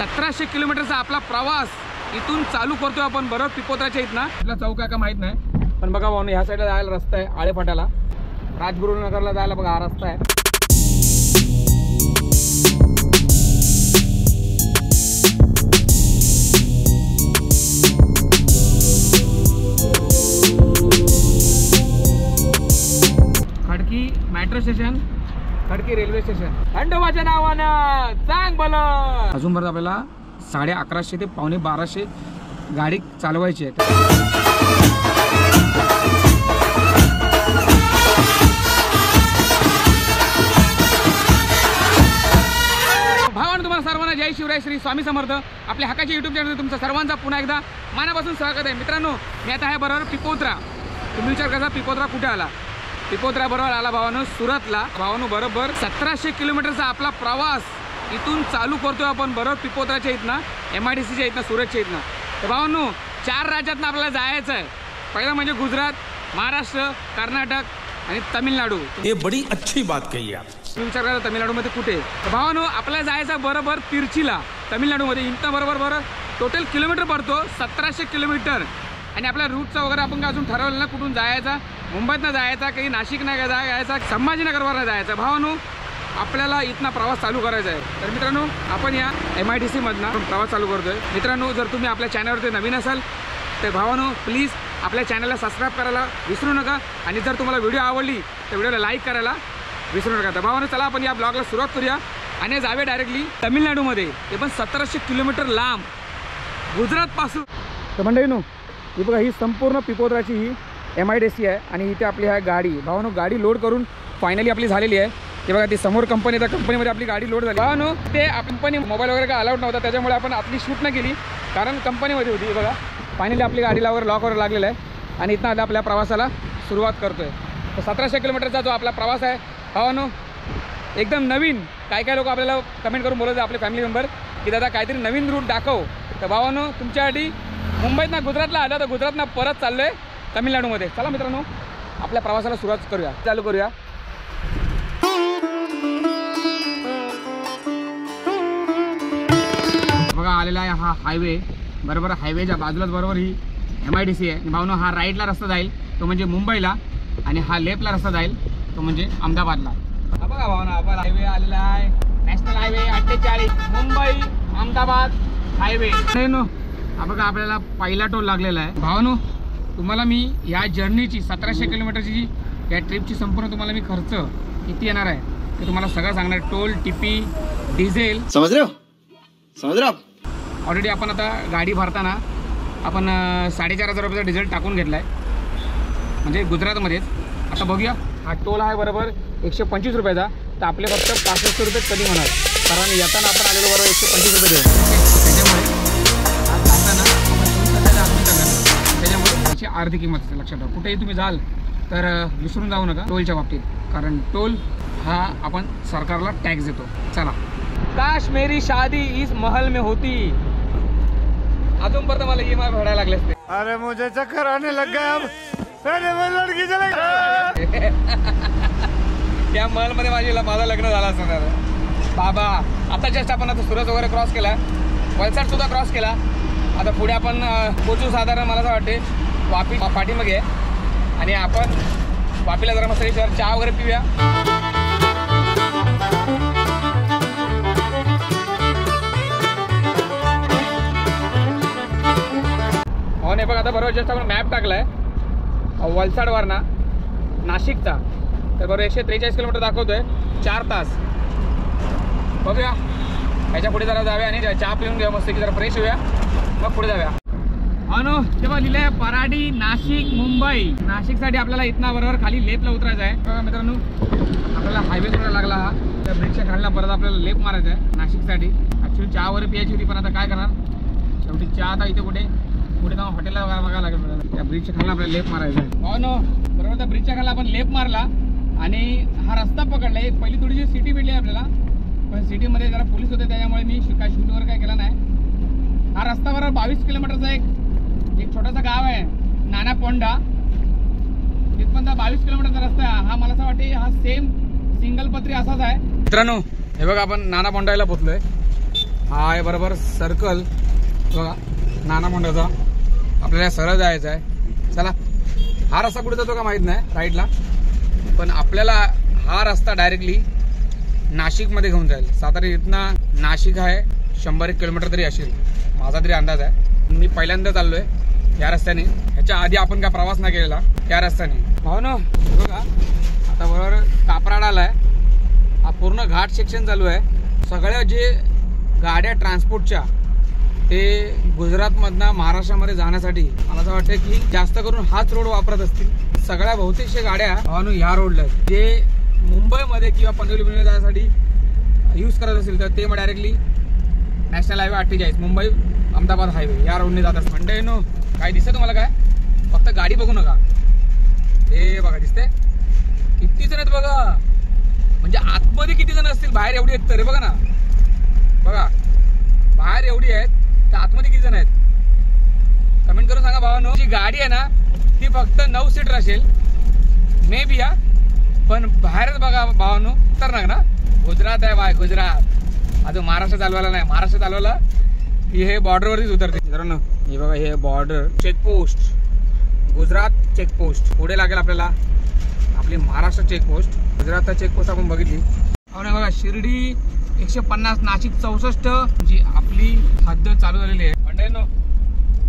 1700 किलोमीटरचा आपला प्रवास इथून चालू करतोय आपण बरोबर पिपोत्राच्या इथनं. आपला चौक आहे का माहित नाही, पण बघा भाऊ ह्या साईडला जायला रस्ता आहे आळेफाट्याला, राजगुरुनगरला जायला बघा हा रस्ता आहे. Khadki metro station, Khadki railway station, खंडोबाच्या नावानं सांग भलं. अजून परत आपल्याला 11:30 ते 11:45 गाडी चालवायची आहे. भावांनो तुम्हाला सर्वांना जय शिवराय, श्री स्वामी समर्थ. आपल्या हक्काच्या यूट्यूब चॅनलवर तुमचं सर्वांचा पुन्हा एकदा मनापासून स्वागत आहे. मित्रांनो मी आता आहे बरोबर पिपोत्रा. तुम्ही विचार करा पिपोत्रा कुठे आला? पिपोत्रा बरोबर आला भावानो सुरतला. भावानो बरोबर 1700 किलोमीटरचा आपला प्रवास इथून चालू करतोय आपण बरोबर पिपोत्राच्या इथनं, MIDCच्या इथनं, सुरतच्या इथनं. तर भावानो 4 राज्यातनं आपल्याला जायचं आहे. पहिलं म्हणजे गुजरात, महाराष्ट्र, कर्नाटक आणि तमिळनाडू. हे बडी अच्छी बात कही आप. तुम्ही विचार करा तमिळनाडूमध्ये कुठे? तर भावानो आपल्याला जायचं बरोबर तिरचीला, तमिळनाडूमध्ये. इथनं बरोबर टोटल किलोमीटर पडतो 1700 किलोमीटर. आणि आपल्या रूटचा वगैरे आपण अजून ठरवलं ना कुठून जायचा. मुंबईतनं जायचा, काही नाशिकनं जायचा, संभाजीनगरवरनं जायचा. भावानो आपल्याला इथनं प्रवास चालू करायचा आहे. तर मित्रांनो आपण या MIDC मधनं प्रवास चालू करतोय. मित्रांनो जर तुम्ही आपल्या चॅनलवरती नवीन असाल तर भावानो प्लीज आपल्या चॅनलला सबस्क्राईब करायला विसरू नका. आणि जर तुम्हाला व्हिडिओ आवडली तर व्हिडिओला लाईक करायला विसरू नका. तर भावानो चला आपण या ब्लॉगला सुरुवात करूया आणि जावे डायरेक्टली तमिळनाडूमध्ये. ते पण 1700 किलोमीटर लांब गुजरातपासून. तर मंडळीनो ही बघा ही संपूर्ण पिपोत्राची ही MIDC आहे आणि इथे आपली आहे गाडी. भावानो गाडी लोड करून फायनली आपली झालेली आहे. ते बघा ती समोर कंपनी, त्या कंपनीमध्ये आपली गाडी लोड झाली. भावानो ते कंपनी मोबाईल वगैरे काय अलाउड नव्हता, त्याच्यामुळे आपण आपली शूट नाही केली कारण कंपनीमध्ये होती. बघा फायनली आपली गाडीला वगैरे लॉक वगैरे लागलेला आहे आणि इथनं आता आपल्या प्रवासाला सुरुवात करतोय. तर 1700 किलोमीटरचा जो आपला प्रवास आहे भावानो एकदम नवीन. काय लोक आपल्याला कमेंट करून बोलत आपले फॅमिली मेंबर की दादा काहीतरी नवीन रूट दाखव. तर भावानो तुमच्यासाठी मुंबईतनं गुजरातला आलं तर गुजरातनं परत चाललो आहे तमिळनाडूमध्ये. चला मित्रांनो आपल्या प्रवासाला सुरुवात करूया, चालू करूया. बघा आलेला आहे हा हायवे. बरोबर हायवेच्या बाजूलाच बरोबर ही MIDC आहे. भावनो हा राईटला रस्ता जाईल तो म्हणजे मुंबईला आणि हा लेफ्टला रस्ता जाईल तो म्हणजे अहमदाबादला. हा बघा भावनो आपला हायवे आलेला आहे, national highway 48 Mumbai Ahmedabad highway. हा बघा आपल्याला पहिला टोल लागलेला आहे. भावनो तुम्हाला मी या जर्नीची 1700 किलोमीटरची जी या ट्रिपची संपूर्ण तुम्हाला मी खर्च किती येणार आहे ते तुम्हाला सगळं सांगणार. टोल, टिपी, डिझेल. समझ रहे हो? ऑलरेडी आपण आता गाडी भरताना आपण 4500 रुपयाचा डिझेल टाकून घेतला आहे म्हणजे गुजरातमध्येच. आता बघूया हा टोल आहे बरोबर 125 रुपयाचा. तर आपले फक्त 6500 रुपये कधी होणार कारण येताना आपण आलेलो बरोबर 125 रुपये देऊ. त्याच्यामुळे त्याच्यामुळे त्याची अर्धी किंमत असते. लक्षात ठेवा कुठेही तुम्ही जाल तर विसरून जाऊ नका टोलच्या बाबतीत कारण टोल हा आपण सरकारला टॅक्स देतो. चला. काश मेरी शादी इस महल में होती. अजूनपर्यंत मला EMI भरायला लागले असते. अरे मुझे चक्कर आने लग गया अब. लड़की चले त्या महलमध्ये माझं लग्न झालं असतं. बाबा आता जस्ट आपण आता सुरत वगैरे क्रॉस केला, वलसाड सुद्धा क्रॉस केला. आता पुढे आपण पोचू साधारण मला असं वाटते वापी पाठीमागे आणि आपण वापीला जरा मस्त चहा वगैरे पिऊया. हो नाही बघ आता बरोबर जस्ट आपण मॅप टाकलाय वलसाडवरना नाशिकचा. तर बरोबर 143 किलोमीटर दाखवतोय, 4 तास. बघूया याच्या पुढे जरा जाऊया आणि चहा पिऊन घेऊया मस्त की जरा फ्रेश होऊया मग पुढे जाऊया. अनु तेव्हा लिहिलं आहे पराडी, नाशिक, मुंबई. नाशिकसाठी आपल्याला इथना बरोबर खाली लेपला उतरायचं आहे. बघा मित्रांनो आपल्याला हायवे सोडायला लागला हा. त्या ब्रिजच्या खालला परत आपल्याला लेप मारायचा आहे नाशिकसाठी. ॲक्च्युली चहा वगैरे प्यायची होती पण आता काय करणार शेवटी चहा आता इथे पुढे जाऊन हॉटेलला बघायला लागेल. त्या ब्रिजच्या खालला आपल्याला लेप मारायचा आहे. हो नो बरोबर त्या ब्रिजच्या खालला आपण लेप मारला आणि हा रस्ता पकडला. एक पहिली थोडीशी सिटी भेटली आपल्याला पण सिटीमध्ये जरा पोलीस होते त्याच्यामुळे मी काय शूट वगैरे काय केला नाही. हा रस्ता बरोबर 22 किलोमीटरचा एक छोटासा गाव आहे नानापोंडा. तिथपर्यंत 22 किलोमीटरचा रस्ता आहे हा. मला असं वाटते हा सेम सिंगल पत्री असाच आहे. मित्रांनो हे बघा आपण नानापोंडाला पोहोचलोय हा आहे बरोबर सर्कल बघा नाना मंडळाचा. आपल्याला सरळ जायचं आहे. चला हा रस्ता कुठे जातो का माहित नाही राईटला, पण आपल्याला हा रस्ता डायरेक्टली नाशिकमध्ये घेऊन जाईल. साधारण इथनं नाशिक आहे 100-1 किलोमीटर तरी असेल माझा तरी अंदाज आहे. मी पहिल्यांदा चाललोय या रस्त्याने. ह्याच्या आधी आपण काय प्रवास नाही केलेला त्या रस्त्याने. हो ना बघा आता बरोबर कापराड आलाय. हा पूर्ण घाट सेक्शन चालू आहे. सगळ्या जे गाड्या ट्रान्सपोर्टच्या ते गुजरातमधनं महाराष्ट्रामध्ये जाण्यासाठी मला असं वाटतं की जास्त करून हाच रोड वापरत असतील. सगळ्या बहुतेकशा गाड्या ह्या रोडला आहेत. जे मुंबईमध्ये किंवा पनवेल जाण्यासाठी यूज करत असेल तर ते मग directly national highway 48 Mumbai Ahmedabad highway या रोडने जात असतात. म्हणजे नो काय दिसतं तुम्हाला काय, फक्त गाडी बघू नका. हे बघा दिसते किती जण आहेत बघा. म्हणजे आतमध्ये किती जण असतील, बाहेर एवढी आहेत तर बघा ना. बघा बाहेर एवढी आहेत तर आतमध्ये किती जण आहेत कमेंट करून सांगा भावानो. जी गाडी आहे ना ती फक्त 9 सीटर असेल मे बी. पण बाहेरच बघा भावानो खतरनाक ना. गुजरात आहे बाय गुजरात. अजून महाराष्ट्र चालवायला नाही. महाराष्ट्र चालवायला की हे बॉर्डरवरतीच उतरते मित्रांनो. हे बघा हे बॉर्डर चेकपोस्ट गुजरात चेकपोस्ट. पुढे लागेल आपल्याला आपली महाराष्ट्र चेकपोस्ट. गुजरातचा चेकपोस्ट आपण बघितली. आणि बघा शिर्डी 150, नाशिक 64 जी आपली हद्द चालू झालेली आहे. म्हणजे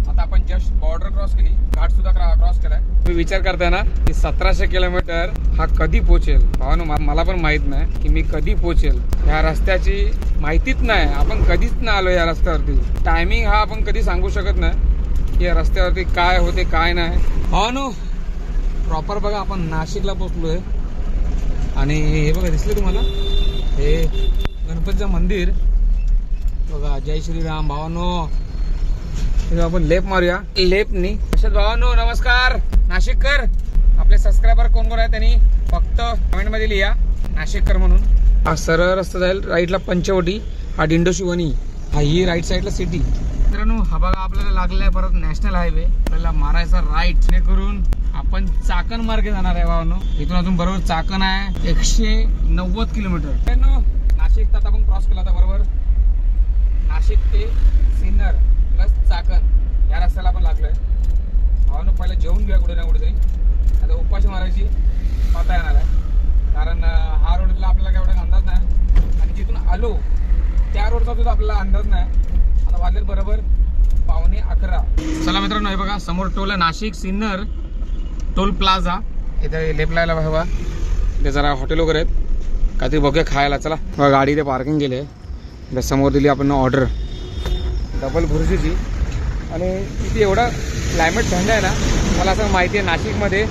आता आपण जस्ट बॉर्डर क्रॉस केली, घाट सुद्धा क्रॉस केलाय. तुम्ही विचार करताय ना की 1700 किलोमीटर हा कधी पोहोचेल. मला पण माहित नाही की मी कधी पोहोचेल. ह्या रस्त्याची माहितीच नाही. आपण कधीच नाही आलो या रस्त्यावरती. टायमिंग हा आपण कधी सांगू शकत नाही की या रस्त्यावरती काय होते काय नाही. भावानो प्रॉपर बघा आपण नाशिकला पोहोचलोय. आणि हे बघा दिसले तुम्हाला हे गणपतीचं मंदिर बघा. जय श्रीराम भावानो. आपण लेप मारूया लेपनी. अशात भावानो नमस्कार नाशिककर. आपले सबस्क्रायबर कोण कोण आहे त्यांनी फक्त कमेंट मध्ये लिहा नाशिककर म्हणून. हा सरळ रस्ता जाईल राईटला पंचवटी. हा डिंडोशिवनी. हा ही राईट साईडला सिटी. मित्रांनो हा बघा आपल्याला लागलाय परत नॅशनल हायवे. आपल्याला मारायचा राईट करून आपण चाकण मार्गे जाणार आहे भावानो. इथून अजून बरोबर चाकण आहे 190 किलोमीटर. नाशिक आता आपण क्रॉस केला होता बरोबर. नाशिक ते सिन्नर प्लस चाकण या रस्त्याला आपण लागलोय भावानो. पहिला जेवून घ्या कुठे ना कुठेतरी. आता उपाशी मारायची पता येणार आहे. कारण हा रोडला आपल्याला एवढा अंदाज नाही. आणि जिथून आलो त्या रोडचा सुद्धा आपल्याला अंदाज नाही. आता वाजले बरोबर 11:15. चला मित्रांनो हे बघा समोर टोल आहे नाशिक सिन्नर टोल प्लाझा. इथे लेफ्ट लायला हवा. इथे जरा हॉटेल वगैरे आहेत काहीतरी बघूया खायला. चला बघा गाडी इथे पार्किंग केली आहे. समोर दिली आपण ऑर्डर डबल भुर्जीची. आणि इथे एवढा क्लायमेट थंड आहे ना. मला असं माहिती आहे नाशिकमध्ये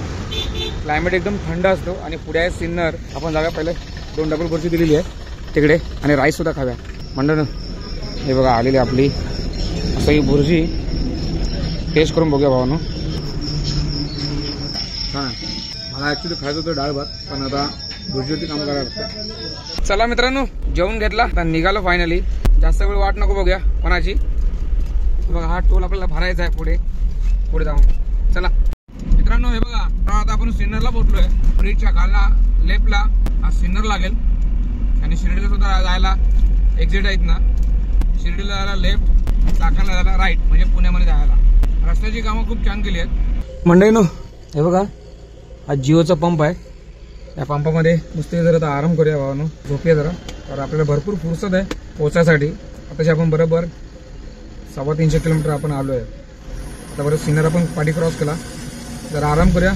क्लायमेट एकदम थंड असतो. आणि पुढे आहे सिन्नर. आपण जाऊया पहिले 2 डबल भुर्जी दिलेली आहे तिकडे. आणि राईस सुद्धा खाव्या म्हणलं. हे बघा आलेली आपली असं ही भुर्जी टेस्ट करून बघूया भावानो. हां मला ॲक्च्युली खायचं होतं डाळ भात पण आता भुर्जीवरती काम करायला लागतं. चला मित्रांनो जेवून घेतला आता निघालो फायनली. जास्त वेळ वाट नको बघूया कोणाची. बघा हा टोल आपल्याला भरायचा आहे पुढे जाऊन. चला मित्रांनो हे बघा आता आपण सिन्नरला पोहोचलोय. ब्रिजच्या खालला लेफ्टला हा सिन्नर लागेल. आणि शिर्डीला सुद्धा जायला एक्झिट आहेत ना. शिर्डीला जायला लेफ्ट, चाकणला जायला राईट म्हणजे पुण्यामध्ये जायला. रस्त्याची कामं खूप छान केली आहेत मंडळीनो. हे बघा हा जिओचा पंप आहे. या पंपामध्ये नुसते जरा आता आराम करूया भावानो. झोपूया जरा. तर आपल्याला भरपूर फुरसत आहे पोचायसाठी. आताशी आपण बरोबर 350 किलोमीटर आपण आलो आहे. आता बरं सिन्नर आपण पाठी क्रॉस केला. जरा आराम करूया.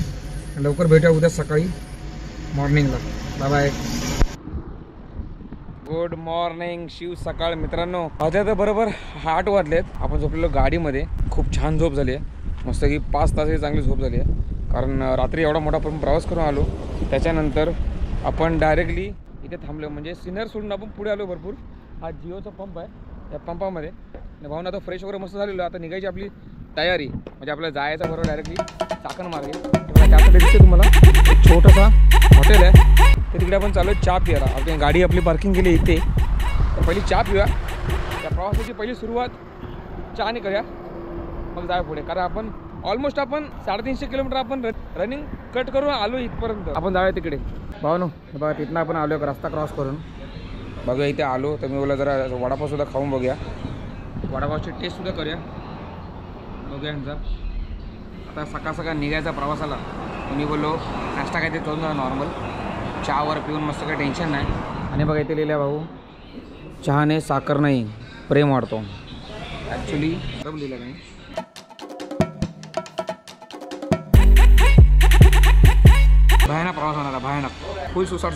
लवकर भेटूया उद्या सकाळी मॉर्निंगला. Bye bye. गुड मॉर्निंग शिव सकाळ मित्रांनो. आता तर बरोबर 8 वाजलेत. आपण झोपलेलो गाडीमध्ये. खूप छान झोप झाली आहे. मस्त की 5 तासाची चांगली झोप झाली आहे. कारण रात्री एवढा मोठा आपण प्रवास करून आलो. त्याच्यानंतर आपण डायरेक्टली इथे थांबलो. म्हणजे सिन्नर सोडून आपण पुढे आलो भरपूर. हा जिओचा पंप आहे. या पंपामध्ये भाऊन आता फ्रेश वगैरे मस्त झालेलो. आता निघायची आपली तयारी. म्हणजे आपल्याला जायचा बरोबर डायरेक्टली चाकण मार्गे. त्यासाठी दिसते तुम्हाला एक छोटासा हॉटेल आहे. ते तिकडे आपण चालू आहे चहा प्यायला. आपली गाडी आपली पार्किंग केली इथे. तर पहिली चहा पिऊया. त्या प्रवासाची पहिली सुरुवात चहाने करूया मग जाऊया पुढे. कारण आपण ऑलमोस्ट आपण 350 किलोमीटर आपण रनिंग कट करून आलो इथपर्यंत. आपण जाऊया तिकडे भावानो. बघा तिथनं आपण आलो रस्ता क्रॉस करून. बघूया इथे आलो तर मी बोला जरा वडापावसुद्धा खाऊन बघूया, वडापावची टेस्टसुद्धा करूया, बघूया यांचा. आता सकाळ सकाळ निघायचा प्रवासाला मी बोललो नाश्ता काय ते करून जा नॉर्मल, चहावर पिऊन मस्त काही टेन्शन नाही. आणि बघा इथे लिहिलं भाऊ, चहाने साखर नाही प्रेम वाढतो. ॲक्च्युली सब लिहिलं नाही. भयानक प्रवास होणार, भयानक फुल सुसाट.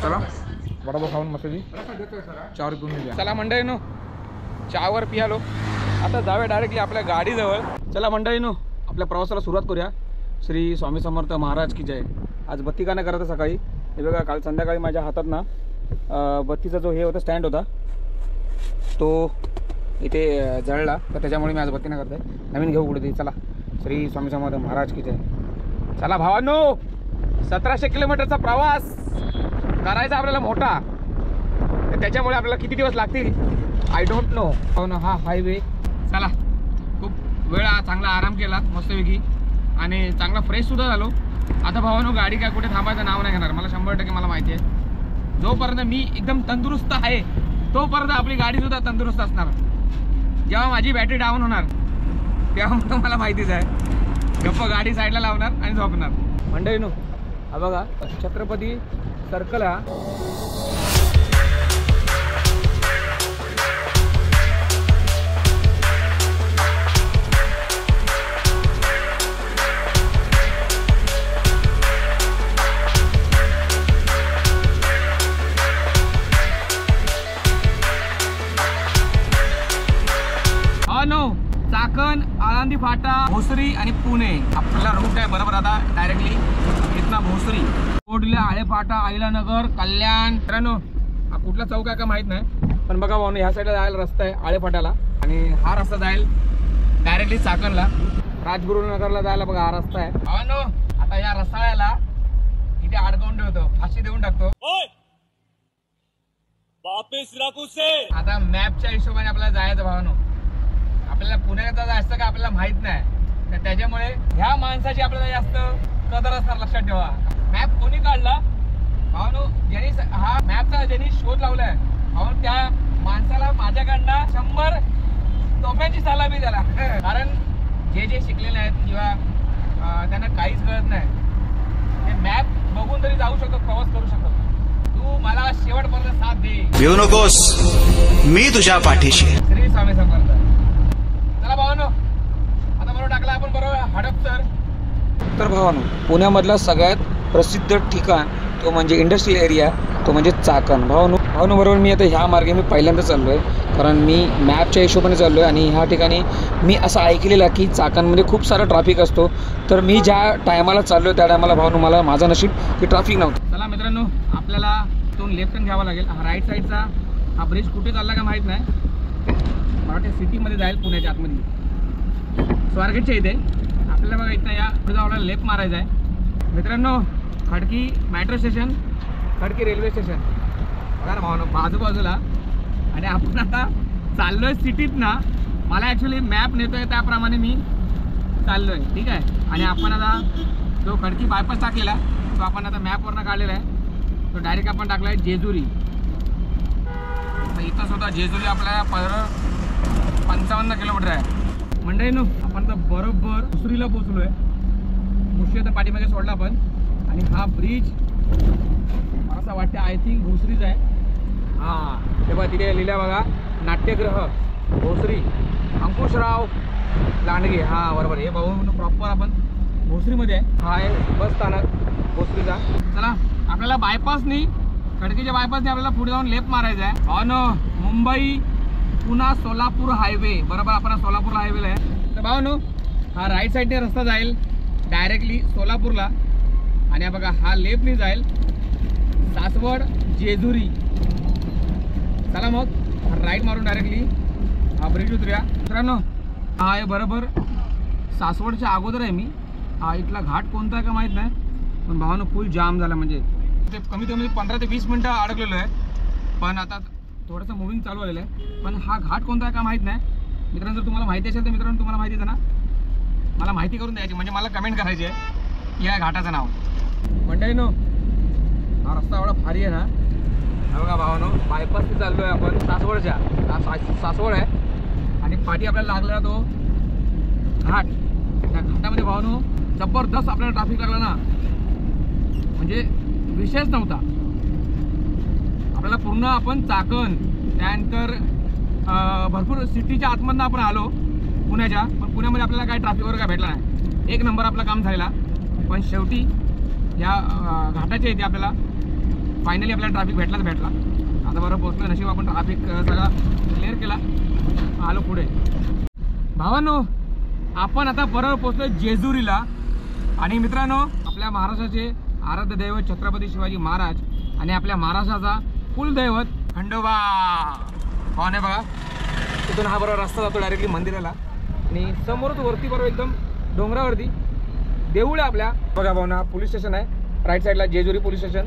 चला वडापाव खाऊन मस्त चहावर पिऊन घेऊया. चला मंडळीनो, चहावर पियालो, आता जाऊया डायरेक्टली आपल्या गाडीजवळ. चला मंडळीनो, आपल्या प्रवासाला सुरुवात करूया. श्री स्वामी समर्थ महाराज की जय. आज बत्ती का नाही करत सकाळी, हे बघा काल संध्याकाळी माझ्या हातात ना बत्तीचा जो हे होता स्टँड होता तो इथे जळला, तर त्याच्यामुळे मी आज बत्ती नाही करत आहे, नवीन घेऊ कुठे. चला श्री स्वामी समर्थ महाराज की जय. चला भावांनो, 1700 किलोमीटरचा प्रवास करायचा आपल्याला मोठा, तर त्याच्यामुळे आपल्याला किती दिवस लागतील आय डोंट नो. हो ना, हा हायवे. चला खूप वेळ चांगला आराम केला मस्तपैकी आणि चांगला फ्रेशसुद्धा झालो. आता भावानो गाडी काय कुठे थांबायचं नाव नाही घेणार, मला 100% मला माहिती आहे. जोपर्यंत मी एकदम तंदुरुस्त आहे तोपर्यंत आपली गाडीसुद्धा तंदुरुस्त असणार. जेव्हा माझी बॅटरी डाऊन होणार तेव्हा मग मला माहितीच आहे, गप्प गाडी साईडला लावणार आणि झोपणार. मंडळीनो, हा बघा छत्रपती सर्कल हा चाकण, आळंदी फाटा, भोसरी आणि पुणे आपला रूट आहे बरोबर. आता डायरेक्टली इथला भोसरी, कोडल्या, आळे फाटा, आईला नगर, कल्याण. मित्रांनो, हा कुठला चौक आहे का माहित नाही, पण बघा भाऊ ह्या साईडला जायला रस्ता आहे आळे फाट्याला आणि हा रस्ता जाईल डायरेक्टली चाकणला. राजगुरुनगरला जायला बघा हा रस्ता आहे. भावांनो, आता या रस्त्याला इथे अडकवून ठेवतो, फाशी देऊन टाकतो. आता मॅपच्या हिशोबाने आपल्याला जायचं भावांनो. आपल्याला पुण्याचा जायचं का आपल्याला माहित नाही, तर त्याच्यामुळे ह्या माणसाची आपल्याला जास्त कदर असणार. लक्षात ठेवा, मॅप कोणी काढला भावानो, ज्यांनी हा मॅपचा ज्यांनी शोध लावलाय भावानो, त्या माणसाला माझ्याकडनं 100 तोफ्यांची सलामी द्याला. कारण जे शिकलेले आहेत किंवा त्यांना काहीच कळत नाही, ते मॅप बघून तरी जाऊ शकतो, प्रवास करू शकतो. तू मला शेवटपर्यंत साथ दे, येऊ नकोस, मी तुझ्या पाठीशी. श्री स्वामी समर्थ. चला भावानो, आता बरोबर टाकला आपण बरोबर हडपसर. तर भावानो, पुण्यामधला सगळ्यात प्रसिद्ध ठिकाण तो म्हणजे इंडस्ट्रियल एरिया, तो म्हणजे चाकण. भावानो बरोबर मी आता ह्या मार्गे मी पहिल्यांदा चाललो आहे, कारण मी मॅपच्या हिशोबाने चाललो आहे आणि ह्या ठिकाणी मी असं ऐकलेलं की चाकणमध्ये खूप सारा ट्रॅफिक असतो. तर मी ज्या टायमाला चाललो आहे त्या टायमाला भावानो मला माझं नशीब की ट्रॅफिक नव्हतं. चला मित्रांनो, आपल्याला तो लेफ्ट टर्न घ्यावा लागेल. हा राईट साईडचा हा ब्रिज कुठे चालला का माहीत नाही, मराठी सिटीमध्ये जाईल पुण्याच्या आतमध्ये, स्वारगेटच्या इथे. आपल्याला बघा इथं या पुढे जाऊन लेफ्ट मारायचा आहे. मित्रांनो, Khadki metro station, Khadki railway station बघा ना भावानो बाजूबाजूला. आणि आपण आता चाललो आहे सिटीत ना, मला ॲक्च्युली मॅप नेतो आहे त्याप्रमाणे मी चाललो आहे, ठीक आहे. आणि आपण आता जो खडकी बायपास टाकलेला तो आपण आता मॅपवरनं काढलेला आहे, तो डायरेक्ट आपण टाकला आहे जेजुरी. इथं सुद्धा जेजुरी आपल्याला 55 किलोमीटर आहे. मंडळीनो, आपण आता बरोबर भोसरीला पोहोचलो आहे. भोसरी आता पाठीमागे सोडला आपण, आणि हा ब्रिज मला असं वाटतं आय थिंक भोसरीच आहे. हां, तेव्हा तिथे लिहिल्या बघा, नाट्यगृह भोसरी, अंकुशराव लांडगे. हां बरोबर, हे भाऊ प्रॉपर आपण भोसरीमध्ये आहे. हा आहे बस स्थानक भोसरीचा. चला, आपल्याला बायपासनी, खडकीच्या बायपासने आपल्याला पुढे जाऊन लेफ्ट मारायचं आहे. ऑन मुंबई पुन्हा सोलापूर हायवे, बरोबर आपण सोलापूर हायवेला आहे. तर भावानो, हा राईट साईडने रस्ता जाईल डायरेक्टली सोलापूरला, आणि बघा हा लेफ्टने जाईल सासवड जेजुरी. चला मग राईट मारून डायरेक्टली हा ब्रिज उतरूया. मित्रांनो, हा आहे बरोबर सासवडच्या अगोदर आहे मी. हा इथला घाट कोणता आहे का माहीत नाही, पण भावानो फुल जाम झाला, म्हणजे ते कमीत कमी 15 ते 20 मिनटं अडकलेलो आहे. पण आता थोडंसं मुव्हिंग चालू आलेलं आहे. पण हा घाट कोणता आहे का माहीत नाही. मित्रांनो, जर तुम्हाला माहिती असेल तर मित्रांनो तुम्हाला माहिती आहे ना, मला माहिती करून द्यायची, म्हणजे मला कमेंट करायची आहे या घाटाचं नाव. मंडळीनो, हा रस्ता एवढा भारी आहे ना, हे बघा भावानो, बायपासने चाललो आहे आपण सासवडच्या. सासवड आहे आणि पाठी आपल्याला लागला तो घाट. त्या घाटामध्ये भावानो जबरदस्त आपल्याला ट्रॅफिक लागला ना, म्हणजे विषयच नव्हता. आपल्याला पूर्ण आपण चाकण त्यानंतर भरपूर सिटीच्या आतमधनं आपण आलो पुण्याच्या, पण पुण्यामध्ये आपल्याला काय ट्रॅफिक वगैरे काय भेटला नाही. एक नंबर आपलं काम झाला. पण शेवटी या घाटाच्या इथे आपल्याला फायनली आपल्याला ट्रॅफिक भेटला. आता बरोबर पोहोचलो. नशीब आपण ट्रॅफिक सगळा क्लिअर केला, आलो पुढे. भावांनो, आपण आता बरोबर पोहोचलो जेजुरीला. आणि मित्रांनो, आपल्या महाराष्ट्राचे आराध्य दैवत छत्रपती शिवाजी महाराज आणि आपल्या महाराष्ट्राचा कुलदैवत खंडोबा भावाने बघा. तिथून हा बरोबर रस्ता जातो डायरेक्टली मंदिराला आणि समोरच वरती बरोबर एकदम डोंगरावरती देऊळ आहे आपल्या. बघा भावना, पोलीस स्टेशन आहे राईट साईडला, जेजुरी पोलीस स्टेशन.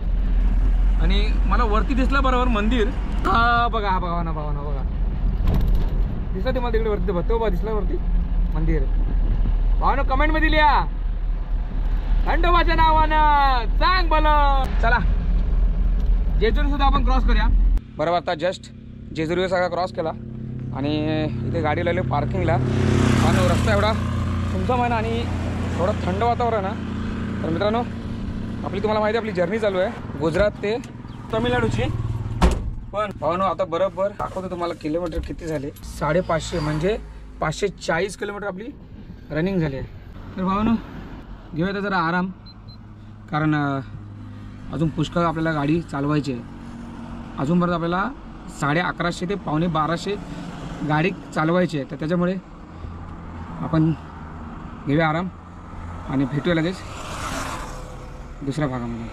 आणि मला वरती दिसलं बरोबर मंदिर. हा बघा, हा भावना बघा दिसलं ते मला तिकडे वरती. बघतो बघा, दिसलं वरती मंदिर. भावना कमेंटमध्ये लिहा खंडोबाच्या नावानं सांग भलं. चला जेजुरी सुद्धा आपण क्रॉस करूया. बरोबर आता जस्ट जेजुरीवर सगळा क्रॉस केला आणि इथे गाडी लावली पार्किंगला. आणि रस्ता एवढा सुमसम आहे ना आणि थोडं थंड वातावरण आहे. तर मित्रांनो, आपली तुम्हाला माहिती आहे आपली जर्नी चालू आहे गुजरात ते तमिळनाडूची. पण भावानो, आता बरोबर दाखवतो तुम्हाला किलोमीटर किती झाले. 550 म्हणजे 540 किलोमीटर आपली रनिंग झाली आहे. तर भावानो, घेऊया तर जरा आराम, कारण अजून पुष्कळ आपल्याला गाडी चालवायची आहे. अजून परत आपल्याला 11:30 ते 11:45 गाडी चालवायची आहे. तर त्याच्यामुळे आपण घेऊया आराम आणि भेटूया लगेच दुसऱ्या भागामध्ये.